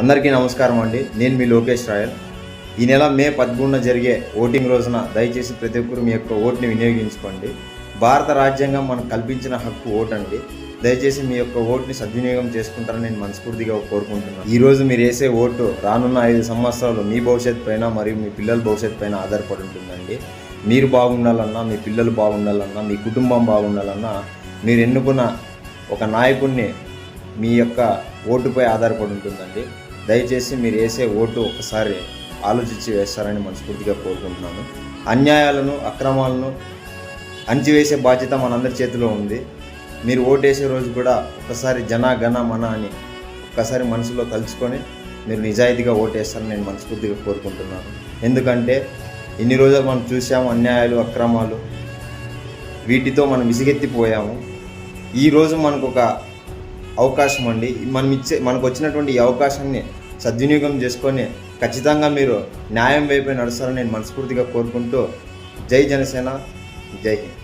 అందరికీ నమస్కారం అండి. నేను మీ లోకేష్ రాయల్. ఈ నెల మే 13న జరిగే ఓటింగ్ రోజున దయచేసి ప్రతి ఒక్కరు మీ యొక్క ఓటుని వినియోగించుకోండి. భారత రాజ్యాంగం మనకు కల్పించిన హక్కు ఓటు అండి. దయచేసి మీ యొక్క ఓటుని సద్వినియోగం చేసుకుంటారని నేను మనస్ఫూర్తిగా కోరుకుంటున్నాను. ఈరోజు మీరు వేసే ఓటు రానున్న 5 సంవత్సరాలు మీ భవిష్యత్తు పైన మరియు మీ పిల్లల భవిష్యత్తు పైన ఆధారపడి ఉంటుందండి. మీరు బాగుండాలన్నా, మీ పిల్లలు బాగుండాలన్నా, మీ కుటుంబం బాగుండాలన్నా మీరు ఎన్నుకున్న ఒక నాయకుడిని మీ యొక్క ఓటుపై ఆధారపడి ఉంటుందండి. దయచేసి మీరు వేసే ఓటు ఒకసారి ఆలోచించి వేస్తారని మనస్ఫూర్తిగా కోరుకుంటున్నాను. అన్యాయాలను, అక్రమాలను అణిచివేసే బాధ్యత మనందరి చేతిలో ఉంది. మీరు ఓటు వేసే రోజు కూడా ఒకసారి జన గణ మన అని ఒక్కసారి మనసులో తలుచుకొని మీరు నిజాయితీగా ఓటు వేస్తారని నేను మనస్ఫూర్తిగా కోరుకుంటున్నాను. ఎందుకంటే ఇన్ని రోజులు మనం చూసాము అన్యాయాలు, అక్రమాలు, వీటితో మనం విసిగెత్తిపోయాము. ఈరోజు మనకు ఒక అవకాశం అండి. మనకు వచ్చినటువంటి ఈ అవకాశాన్ని సద్వినియోగం చేసుకొని ఖచ్చితంగా మీరు న్యాయం వైపు నడుస్తారని నేను మనస్ఫూర్తిగా కోరుకుంటూ జై జనసేన, జై హింద్.